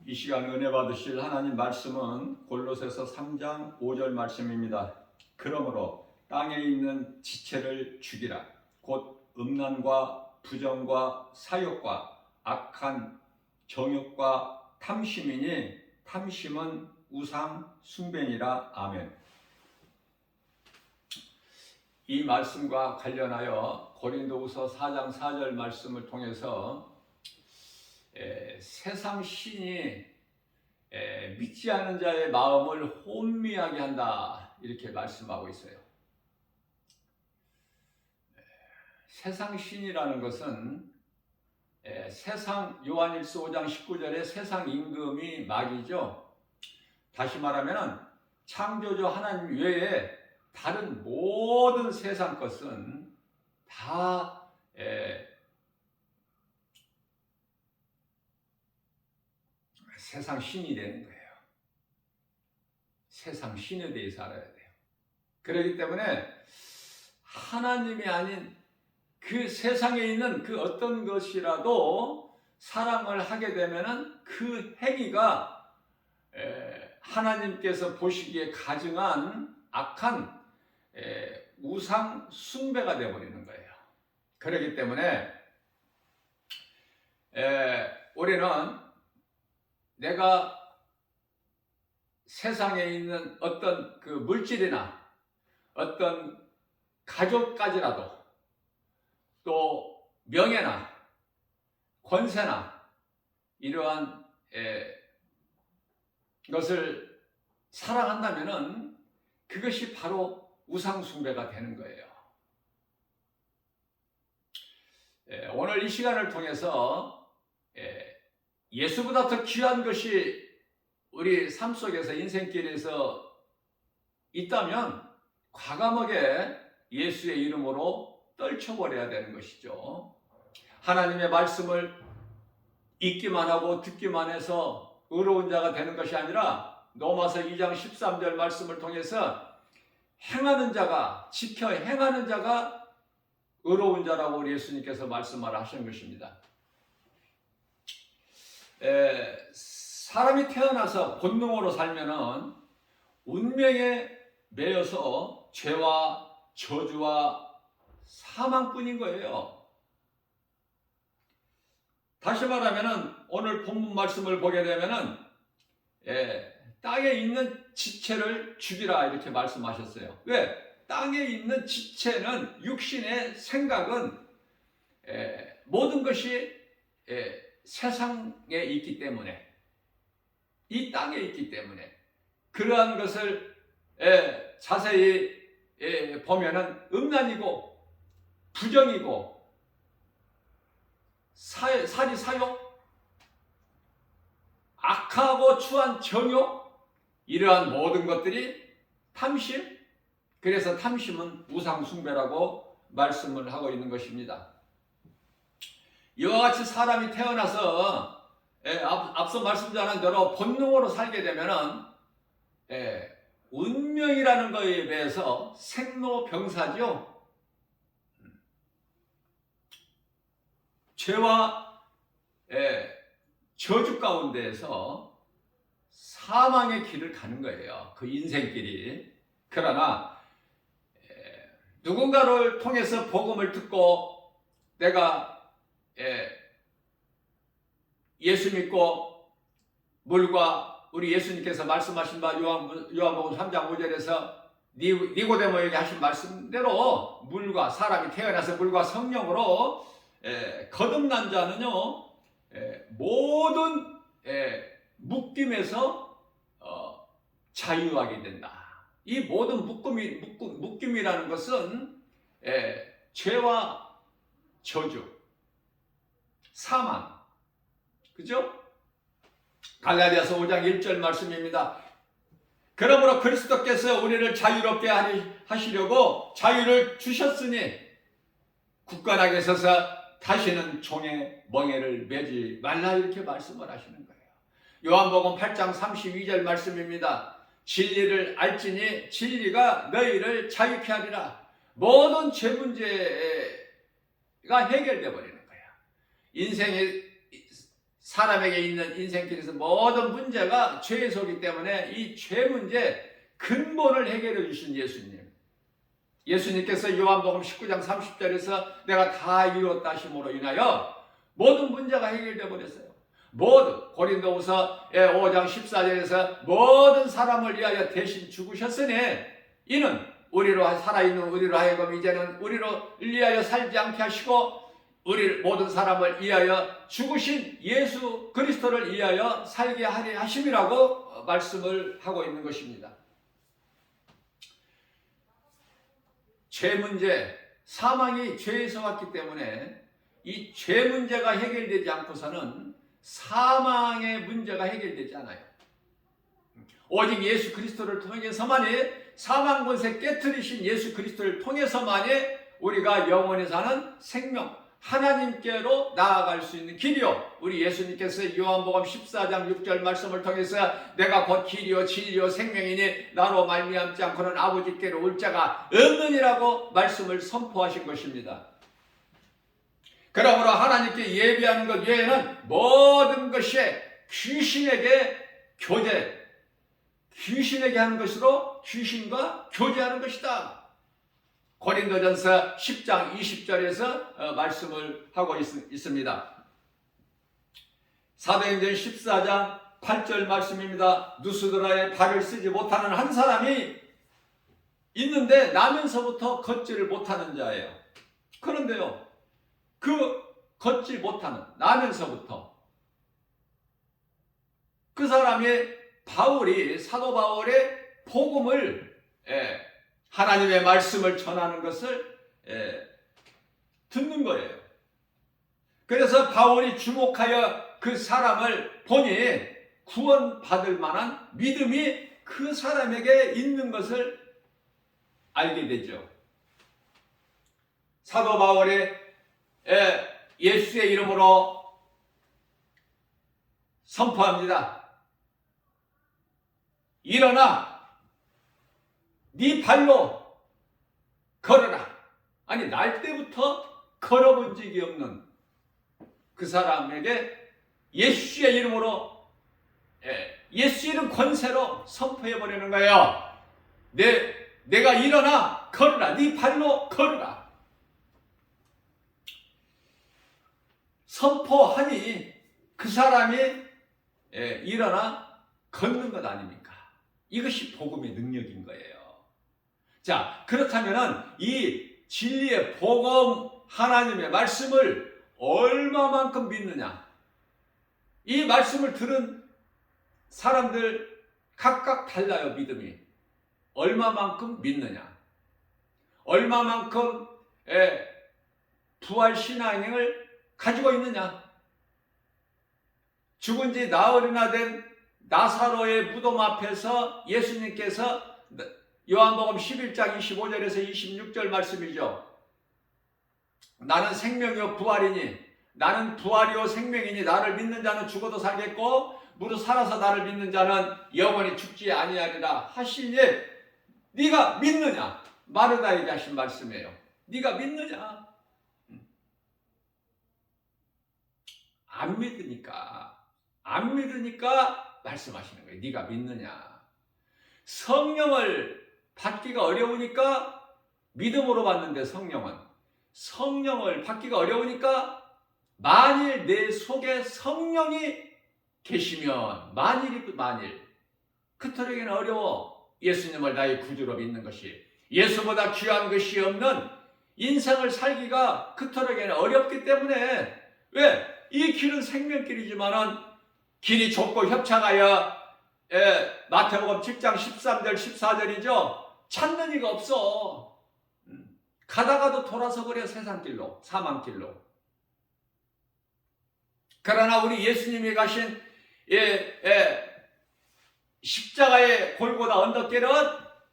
이 시간 은혜 받으실 하나님 말씀은 골로새서 3장 5절 말씀입니다. 그러므로 땅에 있는 지체를 죽이라. 곧 음란과 부정과 사욕과 악한 정욕과 탐심이니 탐심은 우상 숭배니라. 아멘. 이 말씀과 관련하여 고린도후서 4장 4절 말씀을 통해서 세상 신이 믿지 않은 자의 마음을 혼미하게 한다, 이렇게 말씀하고 있어요. 세상 신이라는 것은 세상, 요한일서 5장 19절에 세상 임금이 마귀죠. 다시 말하면 창조주 하나님 외에 다른 모든 세상 것은 다 세상 신이 되는 거예요. 세상 신에 대해서 알아야 돼요. 그렇기 때문에 하나님이 아닌 그 세상에 있는 그 어떤 것이라도 사랑을 하게 되면은 그 행위가 하나님께서 보시기에 가증한 악한 우상 숭배가 되어버리는 거예요. 그렇기 때문에 우리는 내가 세상에 있는 어떤 그 물질이나 어떤 가족까지라도 또 명예나 권세나 이러한 것을 사랑한다면은 그것이 바로 우상 숭배가 되는 거예요. 오늘 이 시간을 통해서 예수보다 더 귀한 것이 우리 삶 속에서 인생길에서 있다면 과감하게 예수의 이름으로 떨쳐버려야 되는 것이죠. 하나님의 말씀을 읽기만 하고 듣기만 해서 의로운 자가 되는 것이 아니라 로마서 2장 13절 말씀을 통해서 행하는 자가, 지켜 행하는 자가 의로운 자라고 우리 예수님께서 말씀을 하신 것입니다. 사람이 태어나서 본능으로 살면은 운명에 매여서 죄와 저주와 사망뿐인 거예요. 다시 말하면은 오늘 본문 말씀을 보게 되면은 땅에 있는 지체를 죽이라, 이렇게 말씀하셨어요. 왜? 땅에 있는 지체는 육신의 생각은 모든 것이 세상에 있기 때문에, 이 땅에 있기 때문에 그러한 것을 자세히 보면은 음란이고 부정이고 사리 사욕, 악하고 추한 정욕, 이러한 모든 것들이 탐심, 그래서 탐심은 우상 숭배라고 말씀을 하고 있는 것입니다. 이와 같이 사람이 태어나서 앞서 말씀드린 대로 본능으로 살게 되면은 운명이라는 것에 대해서 생로병사죠. 죄와 저주 가운데에서 사망의 길을 가는 거예요. 그 인생길이. 그러나 누군가를 통해서 복음을 듣고 내가 예수 믿고 물과 우리 예수님께서 말씀하신 바 요한복음 3장 5절에서 니고데모에게 하신 말씀대로 물과, 사람이 태어나서 물과 성령으로 거듭난 자는요 모든 묶임에서 자유하게 된다. 이 모든 묶임이라는 것은 죄와 저주, 사망, 그죠? 갈라디아서 5장 1절 말씀입니다. 그러므로 그리스도께서 우리를 자유롭게 하시려고 자유를 주셨으니 굳건하게 서서 다시는 종의 멍에를 매지 말라, 이렇게 말씀을 하시는 거예요. 요한복음 8장 32절 말씀입니다. 진리를 알지니 진리가 너희를 자유케 하리라. 모든 죄 문제가 해결되어 버리는 거야. 인생의 사람에게 있는 인생길에서 모든 문제가 죄에서기 때문에 이 죄 문제 근본을 해결해 주신 예수님. 예수님께서 요한복음 19장 30절에서 내가 다 이루었다 하심으로 인하여 모든 문제가 해결되어 버렸어요. 모든 고린도후서 5장 14절에서 모든 사람을 위하여 대신 죽으셨으니 이는 우리로 살아있는 우리로 하여금 이제는 우리를 위하여 살지 않게 하시고 우리 모든 사람을 위하여 죽으신 예수 그리스도를 위하여 살게 하려 하심이라고 말씀을 하고 있는 것입니다. 죄 문제, 사망이 죄에서 왔기 때문에 이 죄 문제가 해결되지 않고서는 사망의 문제가 해결되지 않아요. 오직 예수 그리스도를 통해서만이 사망 권세 깨뜨리신 예수 그리스도를 통해서만이 우리가 영원히 사는 생명, 하나님께로 나아갈 수 있는 길이요. 우리 예수님께서 요한복음 14장 6절 말씀을 통해서 내가 곧 길이요 진리요 생명이니 나로 말미암지 않고는 아버지께로 올 자가 없느니라고 말씀을 선포하신 것입니다. 그러므로 하나님께 예배하는 것 외에는 모든 것이 귀신에게 교제, 귀신에게 하는 것으로 귀신과 교제하는 것이다. 고린도전서 10장 20절에서 말씀을 하고 있습니다. 사도행전 14장 8절 말씀입니다. 누스드라에 발을 쓰지 못하는 한 사람이 있는데 나면서부터 걷지를 못하는 자예요. 그런데요, 그 걷지 못하는 나면서부터 그 사람이 바울이 사도 바울의 복음을 하나님의 말씀을 전하는 것을 듣는 거예요. 그래서 바울이 주목하여 그 사람을 보니 구원받을 만한 믿음이 그 사람에게 있는 것을 알게 되죠. 사도 바울이 예수의 이름으로 선포합니다. 일어나 네 발로 걸어라. 아니 날 때부터 걸어본 적이 없는 그 사람에게 예수의 이름으로 예수 이름 권세로 선포해버리는 거예요. 내가 일어나 걸어라. 네 발로 걸어라. 선포하니 그 사람이 일어나 걷는 것 아닙니까? 이것이 복음의 능력인 거예요. 자, 그렇다면 이 진리의 복음 하나님의 말씀을 얼마만큼 믿느냐? 이 말씀을 들은 사람들 각각 달라요, 믿음이. 얼마만큼 믿느냐? 얼마만큼 부활 신앙을 가지고 있느냐? 죽은 지 나흘이나 된 나사로의 무덤 앞에서 예수님께서 요한복음 11장 25절에서 26절 말씀이죠. 나는 생명이요 부활이니 나는 부활이요 생명이니 나를 믿는 자는 죽어도 살겠고 무릇 살아서 나를 믿는 자는 영원히 죽지 아니하리라 하시니 네가 믿느냐? 마르다에게 하신 말씀이에요. 네가 믿느냐? 안 믿으니까 말씀하시는 거예요. 네가 믿느냐? 성령을 받기가 어려우니까 믿음으로 받는데 성령을 받기가 어려우니까 만일 내 속에 성령이 계시면 만일 그토록에는 어려워. 예수님을 나의 구주로 믿는 것이 예수보다 귀한 것이 없는 인생을 살기가 그토록에는 어렵기 때문에 왜? 이 길은 생명길이지만은 길이 좁고 협착하여 마태복음 7장 13절 14절이죠. 찾는 이가 없어. 가다가도 돌아서 버려 세상길로 사망길로. 그러나 우리 예수님이 가신 십자가의 골고다 언덕길은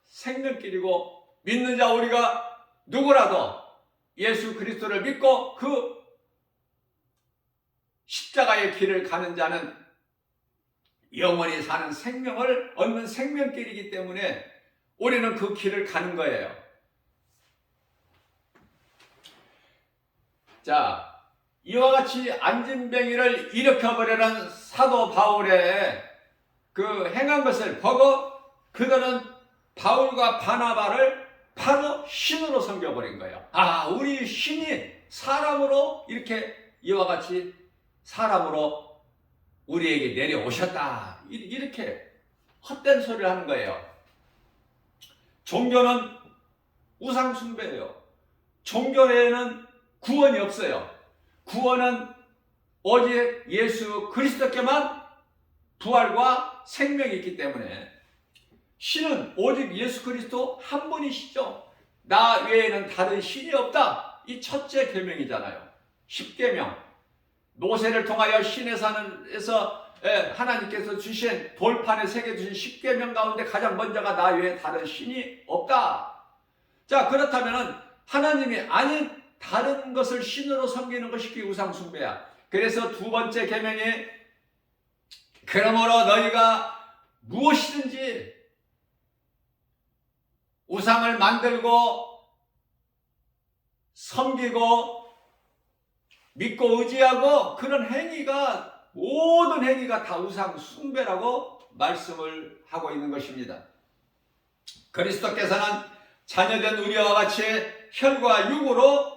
생명길이고 믿는 자 우리가 누구라도 예수 그리스도를 믿고 그 십자가의 길을 가는 자는 영원히 사는 생명을 얻는 생명길이기 때문에 우리는 그 길을 가는 거예요. 자, 이와 같이 안진뱅이를 일으켜버리는 사도 바울의 그 행한 것을 보고 그들은 바울과 바나바를 바로 신으로 섬겨버린 거예요. 아, 우리 신이 사람으로 이렇게 이와 같이 사람으로 우리에게 내려오셨다. 이렇게 헛된 소리를 하는 거예요. 종교는 우상숭배예요. 종교에는 구원이 없어요. 구원은 오직 예수 그리스도께만 부활과 생명이 있기 때문에 신은 오직 예수 그리스도 한 분이시죠. 나 외에는 다른 신이 없다. 이 첫째 계명이잖아요. 10계명. 모세를 통하여 신의 산에서 하나님께서 주신 돌판에 새겨주신 10계명 가운데 가장 먼저가 나 외에 다른 신이 없다. 자, 그렇다면 하나님이 아닌 다른 것을 신으로 섬기는 것이 그게 우상숭배야. 그래서 두 번째 계명이 그러므로 너희가 무엇이든지 우상을 만들고 섬기고 믿고 의지하고 그런 행위가 모든 행위가 다 우상 숭배라고 말씀을 하고 있는 것입니다. 그리스도께서는 자녀된 우리와 같이 혈과 육으로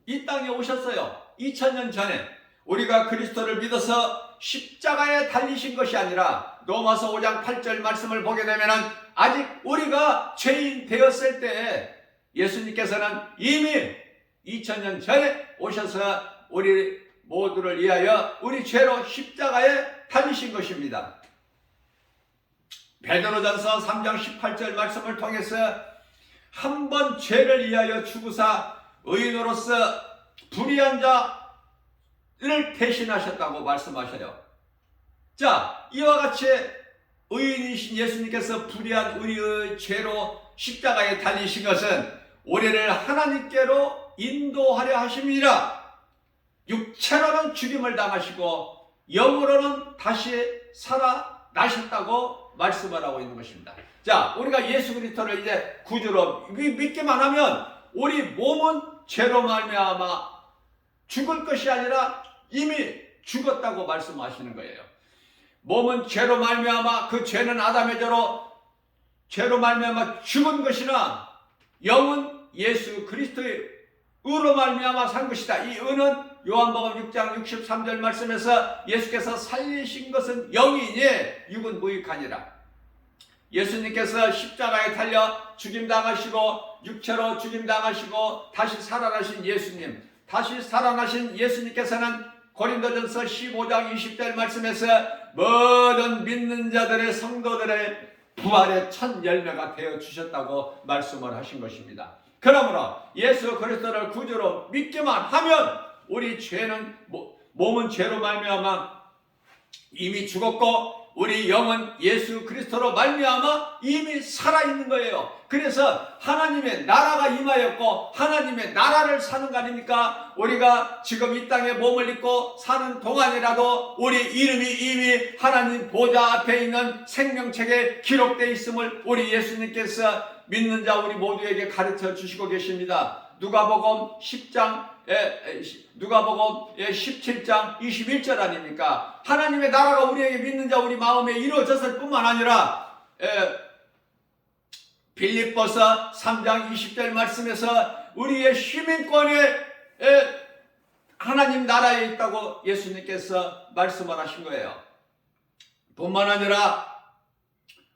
이 땅에 오셨어요. 2000년 전에 우리가 그리스도를 믿어서 십자가에 달리신 것이 아니라 로마서 5장 8절 말씀을 보게 되면 아직 우리가 죄인 되었을 때 예수님께서는 이미 2000년 전에 오셔서 우리 모두를 위하여 우리 죄로 십자가에 달리신 것입니다. 베드로전서 3장 18절 말씀을 통해서 한 번 죄를 위하여 죽으사 의인으로서 불의한 자를 대신하셨다고 말씀하셔요. 자, 이와 같이 의인이신 예수님께서 불의한 우리의 죄로 십자가에 달리신 것은 우리를 하나님께로 인도하려 하심이라. 육체로는 죽임을 당하시고 영으로는 다시 살아나셨다고 말씀을 하고 있는 것입니다. 자, 우리가 예수 그리스도를 이제 구주로 믿기만 하면 우리 몸은 죄로 말미암아 죽을 것이 아니라 이미 죽었다고 말씀하시는 거예요. 몸은 죄로 말미암아 그 죄는 아담의 죄로 말미암아 죽은 것이나 영은 예수 그리스도의 의로 말미암아 산 것이다. 이 의는 요한복음 6장 63절 말씀에서 예수께서 살리신 것은 영이니 육은 무익하니라. 예수님께서 십자가에 달려 죽임당하시고 육체로 죽임당하시고 다시 살아나신 예수님, 다시 살아나신 예수님께서는 고린도전서 15장 20절 말씀에서 모든 믿는 자들의 성도들의 부활의 첫 열매가 되어 주셨다고 말씀을 하신 것입니다. 그러므로 예수 그리스도를 구주로 믿기만 하면 우리 죄는 몸은 죄로 말미암아 이미 죽었고 우리 영은 예수 그리스도로 말미암아 이미 살아있는 거예요. 그래서 하나님의 나라가 임하였고 하나님의 나라를 사는 거 아닙니까? 우리가 지금 이 땅에 몸을 입고 사는 동안이라도 우리 이름이 이미 하나님 보좌 앞에 있는 생명책에 기록되어 있음을 우리 예수님께서 믿는 자 우리 모두에게 가르쳐 주시고 계십니다. 누가복음 17장 21절 아닙니까? 하나님의 나라가 우리에게 믿는 자 우리 마음에 이루어졌을 뿐만 아니라 빌립보서 3장 20절 말씀에서 우리의 시민권이 하나님 나라에 있다고 예수님께서 말씀을 하신 거예요. 뿐만 아니라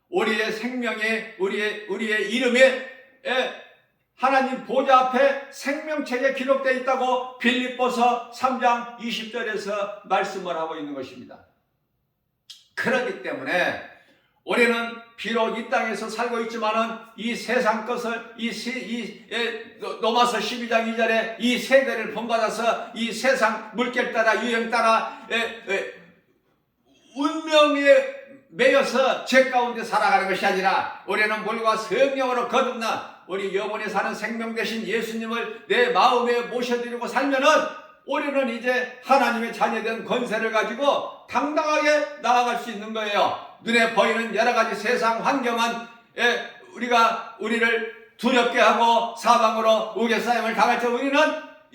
우리의 생명에 우리의 이름에 하나님 보좌 앞에 생명책에 기록되어 있다고 빌립보서 3장 20절에서 말씀을 하고 있는 것입니다. 그렇기 때문에 우리는 비록 이 땅에서 살고 있지만은 이 세상 것을 로마서 12장 2절에 이 세대를 본받아서 이 세상 물결 따라 유행 따라 운명에 매여서 죄 가운데 살아가는 것이 아니라 우리는 물과 성령으로 거듭나 우리 영원히 사는 생명 되신 예수님을 내 마음에 모셔드리고 살면은 우리는 이제 하나님의 자녀된 권세를 가지고 당당하게 나아갈 수 있는 거예요. 눈에 보이는 여러 가지 세상 환경은 우리를 두렵게 하고 사방으로 우겨싸임을 당할 때 우리는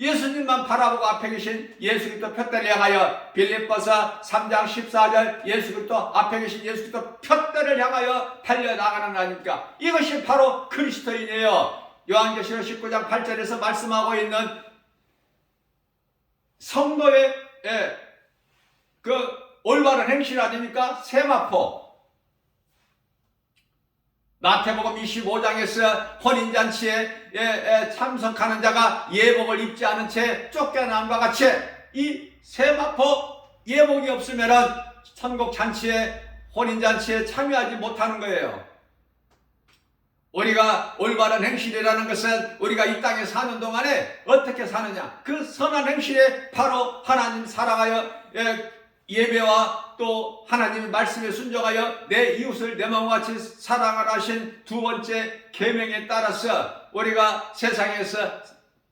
예수님만 바라보고 앞에 계신 예수 그리스도 푯대를 향하여 빌립보서 3장 14절 예수 그리스도 앞에 계신 예수 그리스도 푯대를 향하여 달려나가는 거 아닙니까? 이것이 바로 그리스도인이에요. 요한계시록 19장 8절에서 말씀하고 있는 성도의 그 올바른 행실 아닙니까? 세마포. 마태복음 25장에서 혼인잔치에 참석하는 자가 예복을 입지 않은 채 쫓겨남과 같이 이 세마포 예복이 없으면 천국 잔치에 혼인잔치에 참여하지 못하는 거예요. 우리가 올바른 행실이라는 것은 우리가 이 땅에 사는 동안에 어떻게 사느냐, 그 선한 행실에 바로 하나님 사랑하여 예배와 또 하나님의 말씀에 순종하여 내 이웃을 내 마음과 같이 사랑하라 하신 두 번째 계명에 따라서 우리가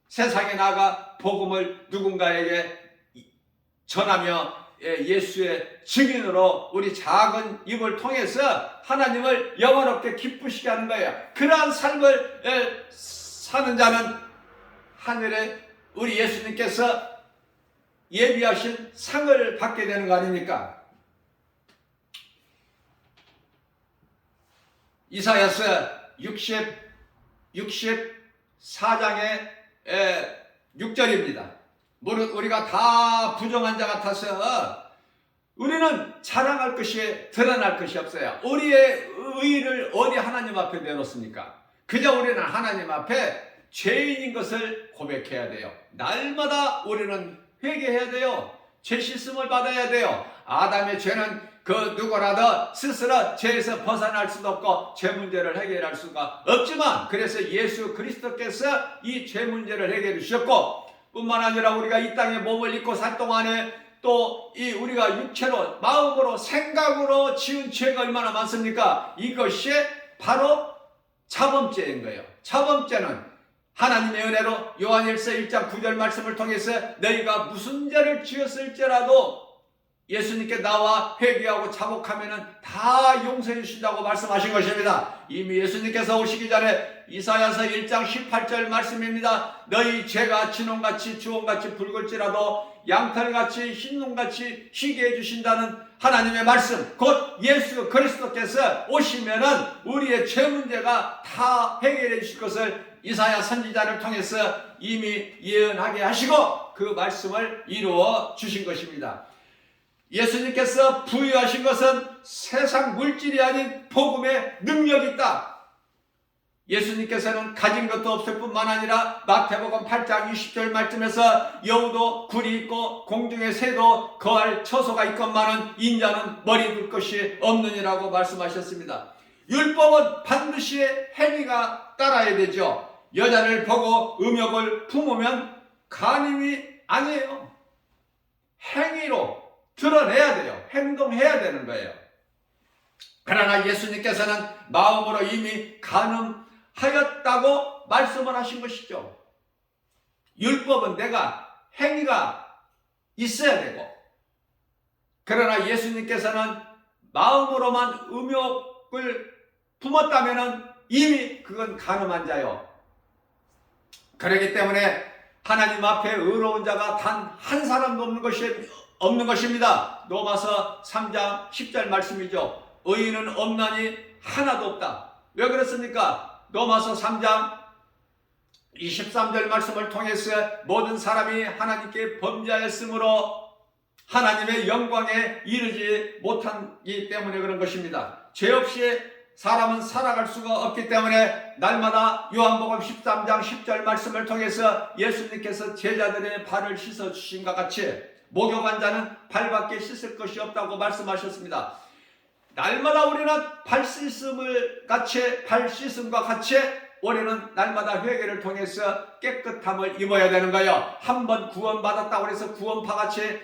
세상에 나가 복음을 누군가에게 전하며 예수의 증인으로 우리 작은 입을 통해서 하나님을 영원롭게 기쁘시게 하는 거예요. 그러한 삶을 사는 자는 하늘에 우리 예수님께서 예비하신 상을 받게 되는 거 아닙니까? 이사야서 64장의 6절입니다. 무릇 우리가 다 부정한 자 같아서 우리는 자랑할 것이 드러날 것이 없어요. 우리의 의의를 어디 하나님 앞에 내놓습니까? 그저 우리는 하나님 앞에 죄인인 것을 고백해야 돼요. 날마다 우리는 회개해야 돼요. 죄 씻음을 받아야 돼요. 아담의 죄는 그 누구라도 스스로 죄에서 벗어날 수도 없고 죄 문제를 해결할 수가 없지만, 그래서 예수 그리스도께서 이 죄 문제를 해결해 주셨고, 뿐만 아니라 우리가 이 땅에 몸을 입고 살 동안에 또 이 우리가 육체로 마음으로 생각으로 지은 죄가 얼마나 많습니까? 이것이 바로 자범죄인 거예요. 자범죄는 하나님의 은혜로 요한일서 1장 9절 말씀을 통해서 너희가 무슨 죄를 지었을지라도 예수님께 나와 회개하고 자복하면은 다 용서해 주신다고 말씀하신 것입니다. 이미 예수님께서 오시기 전에 이사야서 1장 18절 말씀입니다. 너희 죄가 진홍같이 주홍같이 붉을지라도 양털같이 흰눈같이 희게 해주신다는 하나님의 말씀, 곧 예수 그리스도께서 오시면은 우리의 죄 문제가 다 해결해 주실 것을 이사야 선지자를 통해서 이미 예언하게 하시고 그 말씀을 이루어 주신 것입니다. 예수님께서 부여하신 것은 세상 물질이 아닌 복음의 능력이 있다. 예수님께서는 가진 것도 없을 뿐만 아니라 마태복음 8장 20절 말씀에서 여우도 굴이 있고 공중의 새도 거할 처소가 있건만은 인자는 머리 둘 것이 없느니라고 말씀하셨습니다. 율법은 반드시 행위가 따라야 되죠. 여자를 보고 음욕을 품으면 간음이 아니에요. 행위로 드러내야 돼요. 행동해야 되는 거예요. 그러나 예수님께서는 마음으로 이미 간음하였다고 말씀을 하신 것이죠. 율법은 내가 행위가 있어야 되고, 그러나 예수님께서는 마음으로만 음욕을 품었다면 이미 그건 간음한 자요. 그렇기 때문에 하나님 앞에 의로운 자가 단 한 사람도 없는 것입니다. 로마서 3장 10절 말씀이죠. 의인은 없나니 하나도 없다. 왜 그렇습니까? 로마서 3장 23절 말씀을 통해서 모든 사람이 하나님께 범죄하였으므로 하나님의 영광에 이르지 못하기 때문에 그런 것입니다. 죄 없이 사람은 살아갈 수가 없기 때문에 날마다 요한복음 13장 10절 말씀을 통해서 예수님께서 제자들의 발을 씻어주신 것 같이 목욕한 자는 발밖에 씻을 것이 없다고 말씀하셨습니다. 날마다 우리는 발 씻음과 같이 우리는 날마다 회개를 통해서 깨끗함을 입어야 되는 거예요. 한번 구원받았다고 해서 구원파 같이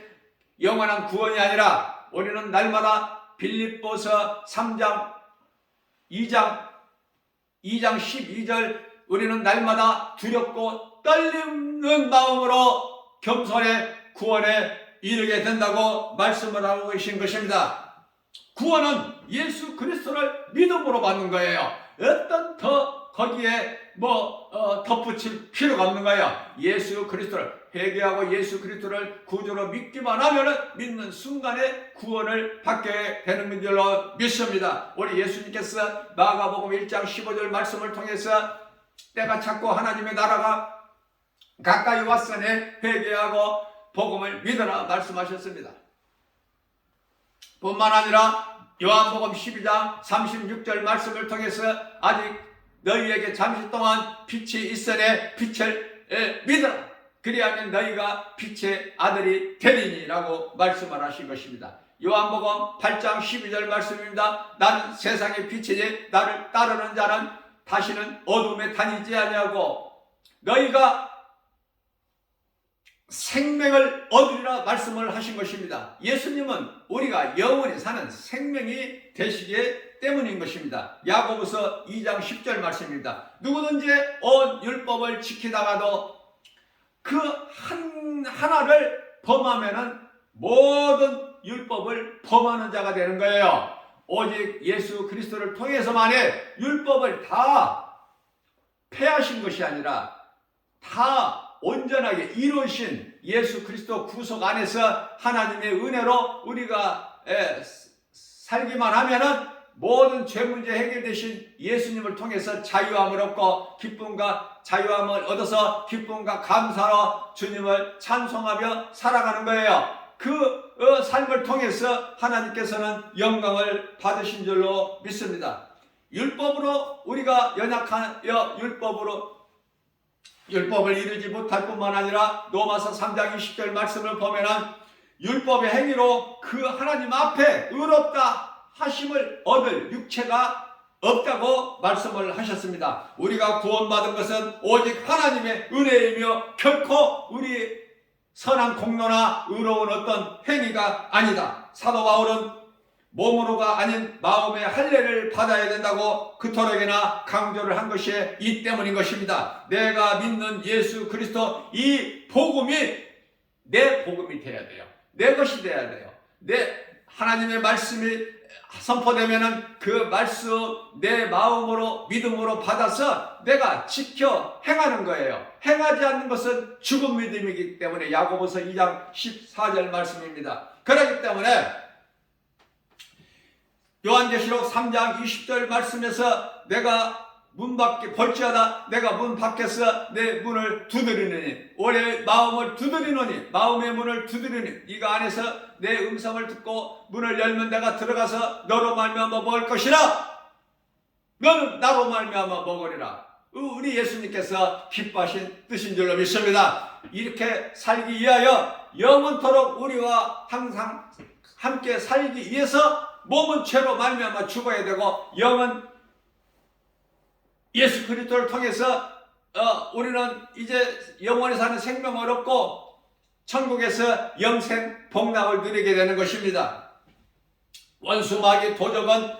영원한 구원이 아니라 우리는 날마다 빌립보서 3장 2장 12절 우리는 날마다 두렵고 떨리는 마음으로 겸손의 구원에 이르게 된다고 말씀을 하고 계신 것입니다. 구원은 예수 그리스도를 믿음으로 받는 거예요. 어떤 더 거기에 덧붙일 필요가 없는 거예요. 예수 그리스도를 회개하고 예수 그리스도를 구주로 믿기만 하면은 믿는 순간에 구원을 받게 되는 줄로 믿습니다. 우리 예수님께서 마가복음 1장 15절 말씀을 통해서 때가 찼고 하나님의 나라가 가까이 왔으니 회개하고 복음을 믿으라 말씀하셨습니다. 뿐만 아니라 요한복음 12장 36절 말씀을 통해서 아직 너희에게 잠시 동안 빛이 있으니 빛을 믿으라. 그리하면 너희가 빛의 아들이 되리니 라고 말씀을 하신 것입니다. 요한복음 8장 12절 말씀입니다. 나는 세상의 빛이니 나를 따르는 자는 다시는 어둠에 다니지 아니하고 너희가 생명을 얻으리라 말씀을 하신 것입니다. 예수님은 우리가 영원히 사는 생명이 되시기 때문인 것입니다. 야고보서 2장 10절 말씀입니다. 누구든지 온 율법을 지키다가도 그 하나를 범하면은 모든 율법을 범하는 자가 되는 거예요. 오직 예수 그리스도를 통해서만이 율법을 다 폐하신 것이 아니라 다 온전하게 이루신 예수 그리스도 구속 안에서 하나님의 은혜로 우리가 살기만 하면은 모든 죄 문제 해결되신 예수님을 통해서 자유함을 얻고 기쁨과 자유함을 얻어서 기쁨과 감사로 주님을 찬송하며 살아가는 거예요. 그 삶을 통해서 하나님께서는 영광을 받으신 줄로 믿습니다. 율법으로 우리가 연약하여 율법을 이루지 못할 뿐만 아니라 로마서 3장 20절 말씀을 보면은 율법의 행위로 그 하나님 앞에 의롭다 하심을 얻을 육체가 없다고 말씀을 하셨습니다. 우리가 구원받은 것은 오직 하나님의 은혜이며 결코 우리 선한 공로나 의로운 어떤 행위가 아니다. 사도 바울은 몸으로가 아닌 마음의 할례를 받아야 된다고 그토록이나 강조를 한 것이 이 때문인 것입니다. 내가 믿는 예수 그리스도 이 복음이 내 복음이 돼야 돼요. 내 것이 돼야 돼요. 내 하나님의 말씀이 선포되면은 그 말씀 내 마음으로 믿음으로 받아서 내가 지켜 행하는 거예요. 행하지 않는 것은 죽은 믿음이기 때문에 야고보서 2장 14절 말씀입니다. 그렇기 때문에 요한계시록 3장 20절 말씀에서 내가 문 밖에 볼지어다 내가 문 밖에서 내 문을 두드리느니 올해 마음을 두드리노니 마음의 문을 두드리니 네가 안에서 내 음성을 듣고 문을 열면 내가 들어가서 너로 말미암아 먹을 것이라 너는 나로 말미암아 먹으리라. 우리 예수님께서 기뻐하신 뜻인 줄로 믿습니다. 이렇게 살기 위하여 영원토록 우리와 항상 함께 살기 위해서 몸은 죄로 말미암아 죽어야 되고 영은 예수 그리스도를 통해서 우리는 이제 영원히 사는 생명을 얻고 천국에서 영생 복락을 누리게 되는 것입니다. 원수 마귀 도적은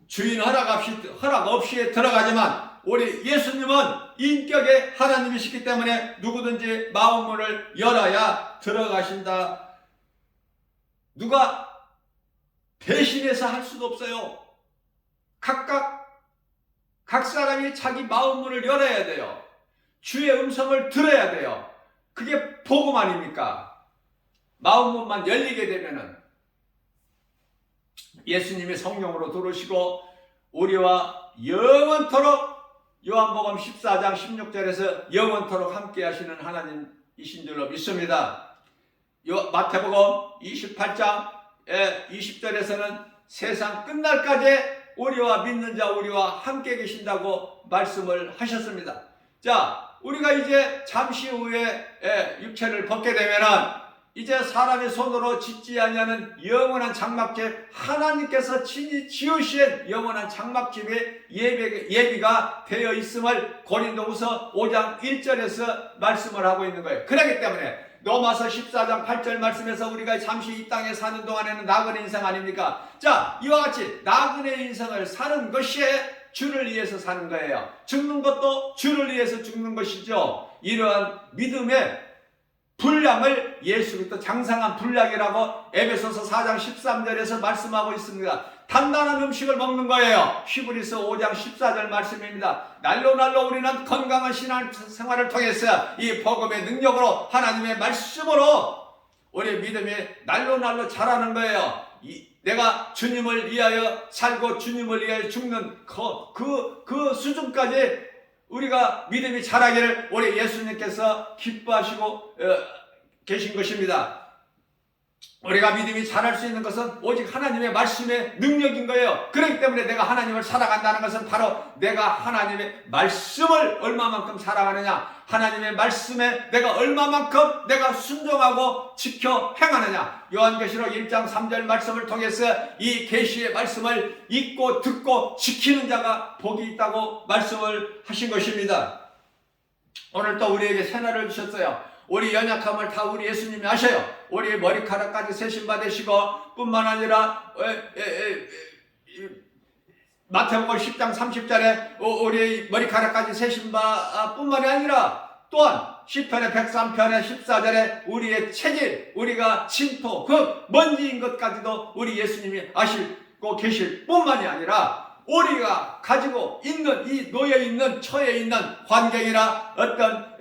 주인 허락 없이 들어가지만 우리 예수님은 인격의 하나님이시기 때문에 누구든지 마음문을 열어야 들어가신다. 누가 대신해서 할 수도 없어요. 각 사람이 자기 마음문을 열어야 돼요. 주의 음성을 들어야 돼요. 그게 복음 아닙니까? 마음문만 열리게 되면은 예수님이 성령으로 들어오시고 우리와 영원토록 요한복음 14장 16절에서 영원토록 함께 하시는 하나님이신 줄로 믿습니다. 마태복음 28장 20절에서는 세상 끝날까지 우리와 믿는 자 우리와 함께 계신다고 말씀을 하셨습니다. 자, 우리가 이제 잠시 후에 육체를 벗게 되면은 이제 사람의 손으로 짓지 아니하는 영원한 장막집 하나님께서 친히 지으신 영원한 장막집의 예비가 되어 있음을 고린도후서 5장 1절에서 말씀을 하고 있는 거예요. 그렇기 때문에 로마서 14장 8절 말씀에서 우리가 잠시 이 땅에 사는 동안에는 나그네 인생 아닙니까? 자, 이와 같이 나그네 인생을 사는 것이 주를 위해서 사는 거예요. 죽는 것도 주를 위해서 죽는 것이죠. 이러한 믿음의 분량을 예수 그리스도 장상한 분량이라고 에베소서 4장 13절에서 말씀하고 있습니다. 단단한 음식을 먹는 거예요. 히브리서 5장 14절 말씀입니다. 날로 우리는 건강한 신앙 생활을 통해서 이 복음의 능력으로 하나님의 말씀으로 우리 믿음이 날로 자라는 거예요. 내가 주님을 위하여 살고 주님을 위하여 죽는 그 수준까지 우리가 믿음이 자라기를 우리 예수님께서 기뻐하시고 계신 것입니다. 우리가 믿음이 자랄 수 있는 것은 오직 하나님의 말씀의 능력인 거예요. 그렇기 때문에 내가 하나님을 살아간다는 것은 바로 내가 하나님의 말씀을 얼마만큼 살아가느냐, 하나님의 말씀에 내가 얼마만큼 내가 순종하고 지켜 행하느냐. 요한계시록 1장 3절 말씀을 통해서 이 계시의 말씀을 읽고 듣고 지키는 자가 복이 있다고 말씀을 하신 것입니다. 오늘 또 우리에게 새날을 주셨어요. 우리 연약함을 다 우리 예수님이 아셔요. 우리 머리카락까지 세심 받으시고 뿐만 아니라 마태복음 10장 30절에 우리 머리카락까지 세심 뿐만이 아니라 또한 시편의 103편의 14절에 우리의 체질, 우리가 진토, 먼지인 것까지도 우리 예수님이 아시고 계실 뿐만이 아니라 우리가 가지고 있는 이 놓여있는 처해 있는 환경이나 어떤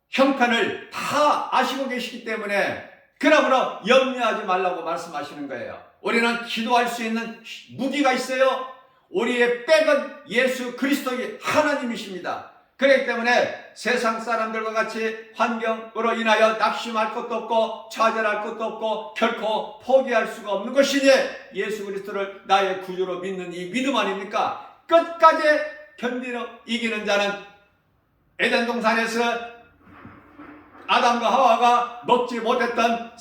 형편을 다 아시고 계시기 때문에 그러므로 염려하지 말라고 말씀하시는 거예요. 우리는 기도할 수 있는 무기가 있어요. 우리의 백은 예수 그리스도의 하나님이십니다. 그렇기 때문에 세상 사람들과 같이 환경으로 인하여 낙심할 것도 없고 좌절할 것도 없고 결코 포기할 수가 없는 것이니 예수 그리스도를 나의 구주로 믿는 이 믿음 아닙니까? 끝까지 견디는 이기는 자는 에덴 동산에서 아담과 하와가 먹지 못했던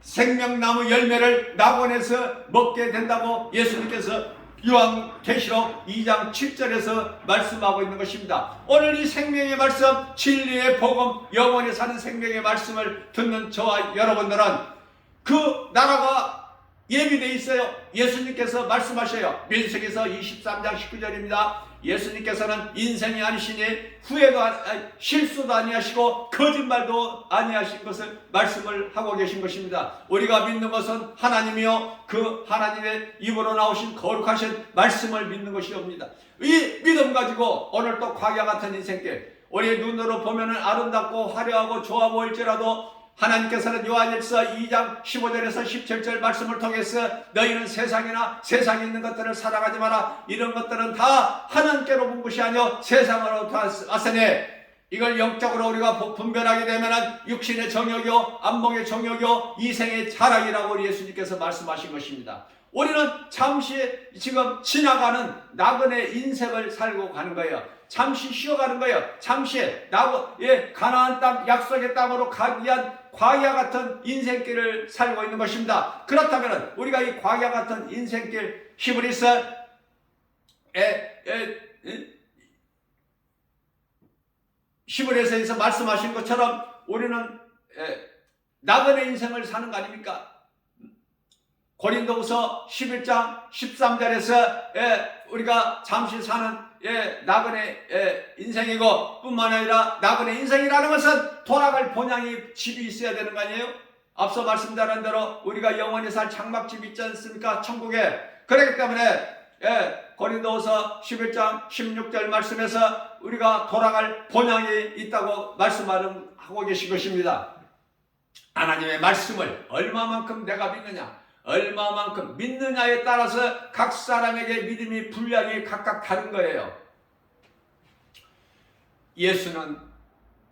생명나무 열매를 낙원에서 먹게 된다고 예수님께서 요한계시록 2장 7절에서 말씀하고 있는 것입니다. 오늘 이 생명의 말씀, 진리의 복음, 영원히 사는 생명의 말씀을 듣는 저와 여러분들은 그 나라가 예비되어 있어요. 예수님께서 말씀하셔요. 민수기서 23장 19절입니다. 예수님께서는 인생이 아니시니 후회도 실수도 아니하시고 거짓말도 아니하신 것을 말씀을 하고 계신 것입니다. 우리가 믿는 것은 하나님이요 그 하나님의 입으로 나오신 거룩하신 말씀을 믿는 것이옵니다. 이 믿음 가지고 오늘 또 광야 같은 인생길, 우리 눈으로 보면 아름답고 화려하고 좋아 보일지라도 하나님께서는 요한일서 2장 15절에서 17절 말씀을 통해서 너희는 세상이나 세상에 있는 것들을 사랑하지 마라. 이런 것들은 다 하나님께로 본 것이 아니요 세상으로 왔으니 이걸 영적으로 우리가 분별하게 되면 육신의 정욕이요 안목의 정욕이요 이생의 자랑이라고 우리 예수님께서 말씀하신 것입니다. 우리는 잠시 지금 지나가는 나그네 인생을 살고 가는 거예요. 잠시 쉬어가는 거예요. 잠시 가나안 땅 약속의 땅으로 가기 위한 광야 같은 인생길을 살고 있는 것입니다. 그렇다면 우리가 이 광야 같은 인생길 히브리서 11에서 말씀하신 것처럼 우리는 나그네 인생을 사는 거 아닙니까? 고린도후서 11장 13절에서 우리가 잠시 사는 나그네 인생이고 뿐만 아니라 나그네 인생이라는 것은 돌아갈 본향이 집이 있어야 되는 거 아니에요? 앞서 말씀드린 대로 우리가 영원히 살 장막집이 있지 않습니까? 천국에. 그렇기 때문에 고린도후서 11장 16절 말씀에서 우리가 돌아갈 본향이 있다고 말씀하고 계신 것입니다. 하나님의 말씀을 얼마만큼 내가 믿느냐, 얼마만큼 믿느냐에 따라서 각 사람에게 믿음이 분량이 각각 다른 거예요. 예수는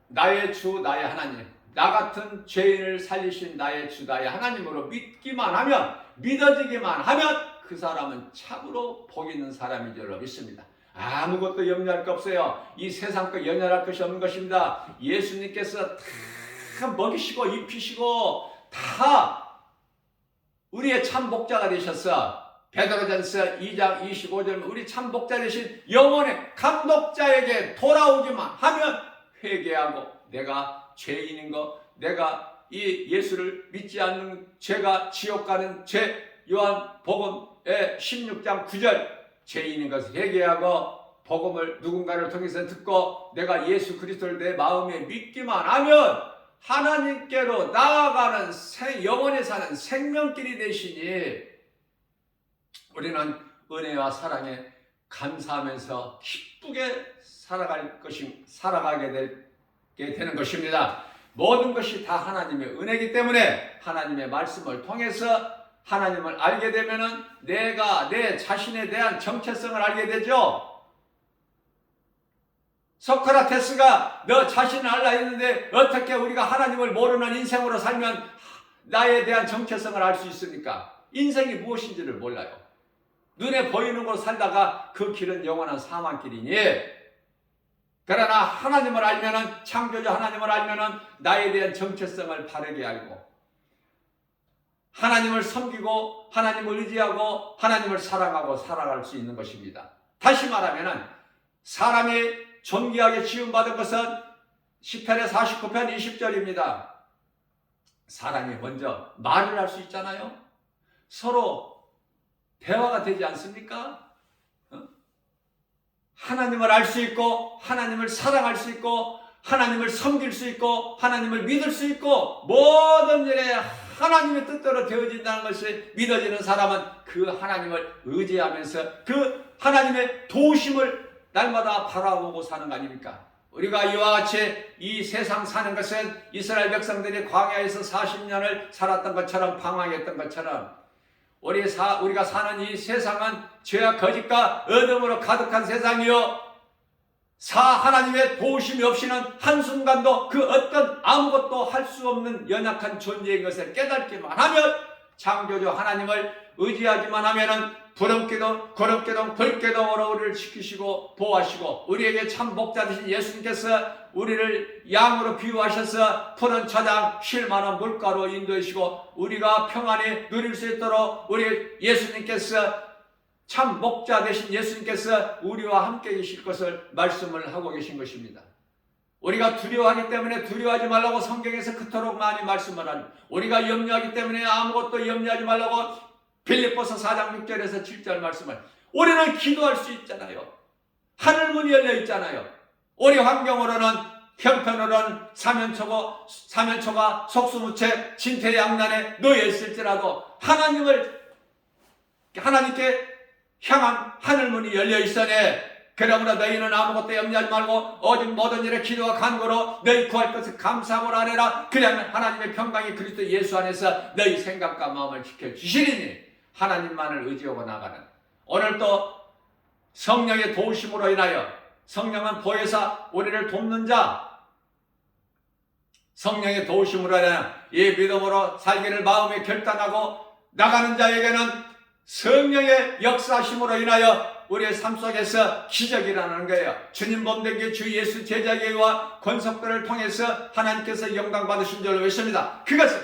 나의 주 나의 하나님, 나 같은 죄인을 살리신 나의 주 나의 하나님으로 믿기만 하면, 믿어지기만 하면 그 사람은 참으로 복 있는 사람인 줄로 믿습니다. 아무것도 염려할 거 없어요. 이 세상 거 연연할 것이 없는 것입니다. 예수님께서 다 먹이시고 입히시고 다 우리의 참 목자가 되셨어. 베드로전서 2장 25절 우리 참 목자 되신 영혼의 감독자에게 돌아오기만 하면 회개하고 내가 죄인인 거, 내가 이 예수를 믿지 않는 죄가 지옥 가는 죄, 요한복음의 16장 9절 죄인인 것을 회개하고 복음을 누군가를 통해서 듣고 내가 예수 그리스도를 내 마음에 믿기만 하면 하나님께로 나아가는 영원히 사는 생명길이 되시니 우리는 은혜와 사랑에 감사하면서 기쁘게 살아가게 되는 것입니다. 모든 것이 다 하나님의 은혜이기 때문에 하나님의 말씀을 통해서 하나님을 알게 되면은 내가 내 자신에 대한 정체성을 알게 되죠. 소크라테스가 너 자신을 알라 했는데 어떻게 우리가 하나님을 모르는 인생으로 살면 나에 대한 정체성을 알 수 있습니까? 인생이 무엇인지를 몰라요. 눈에 보이는 곳 살다가 그 길은 영원한 사망길이니, 그러나 하나님을 알면은, 창조주 하나님을 알면은 나에 대한 정체성을 바르게 알고 하나님을 섬기고 하나님을 의지하고 하나님을 사랑하고 살아갈 수 있는 것입니다. 다시 말하면은 사람이 존귀하게 지음받은 것은 시편의 49편 20절입니다. 사람이 먼저 말을 할 수 있잖아요. 서로 대화가 되지 않습니까? 하나님을 알 수 있고 하나님을 사랑할 수 있고 하나님을 섬길 수 있고 하나님을 믿을 수 있고 모든 일에 하나님의 뜻대로 되어진다는 것이 믿어지는 사람은 그 하나님을 의지하면서 그 하나님의 도우심을 날마다 바라보고 사는 거 아닙니까? 우리가 이와 같이 이 세상 사는 것은 이스라엘 백성들이 광야에서 40년을 살았던 것처럼 방황했던 것처럼 우리가 사는 이 세상은 죄와 거짓과 어둠으로 가득한 세상이요, 하나님의 도우심이 없이는 한순간도 그 어떤 아무것도 할 수 없는 연약한 존재인 것을 깨닫기만 하면, 창조주 하나님을 의지하기만 하면은 부름기둥, 거룩기둥, 불기둥으로 우리를 지키시고 보호하시고 우리에게 참 목자 되신 예수님께서 우리를 양으로 비유하셔서 푸른 초장 쉴 만한 물가로 인도하시고 우리가 평안히 누릴 수 있도록 우리 예수님께서 참 목자 되신 예수님께서 우리와 함께 계실 것을 말씀을 하고 계신 것입니다. 우리가 두려워하기 때문에 두려워하지 말라고 성경에서 그토록 많이 말씀을 합니다. 우리가 염려하기 때문에 아무것도 염려하지 말라고 빌립보서 4장 6절에서 7절 말씀을, 우리는 기도할 수 있잖아요. 하늘문이 열려 있잖아요. 우리 환경으로는 형편으로는 사면초가 속수무책 진퇴양난에 놓여 있을지라도 하나님께 향한 하늘문이 열려 있으니, 그러므로 너희는 아무것도 염려하지 말고 오직 모든 일에 기도와 간구로 너희 구할 것을 감사함으로 하리라. 그러면 하나님의 평강이 그리스도 예수 안에서 너희 생각과 마음을 지켜주시리니, 하나님만을 의지하고 나가는, 오늘도 성령의 도우심으로 인하여, 성령은 보혜사 우리를 돕는 자, 성령의 도우심으로 인하여 이 믿음으로 살기를 마음에 결단하고 나가는 자에게는 성령의 역사심으로 인하여 우리의 삶 속에서 기적이 일어나는 거예요. 주님 몸된 주 예수 제자계와 권속들을 통해서 하나님께서 영광 받으신 줄로 믿습니다. 그것은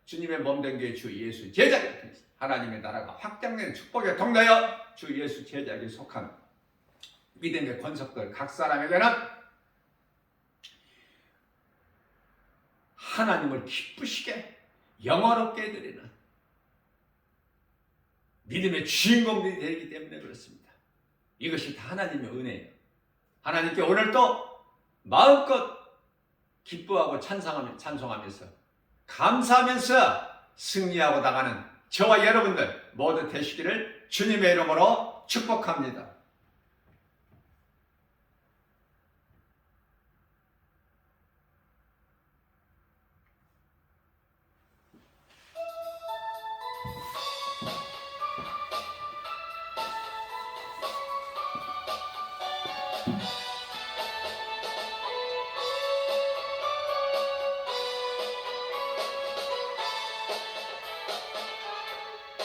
주님의 몸된 주 예수 제자계 통해서 하나님의 나라가 확장된 축복에 통하여 주 예수 제자에게 속한 믿음의 권속들 각 사람에게는 하나님을 기쁘시게 영화롭게 해드리는 믿음의 주인공들이 되기 때문에 그렇습니다. 이것이 다 하나님의 은혜예요. 하나님께 오늘도 마음껏 기뻐하고 찬송하면서 감사하면서 승리하고 나가는 저와 여러분들 모두 되시기를 주님의 이름으로 축복합니다.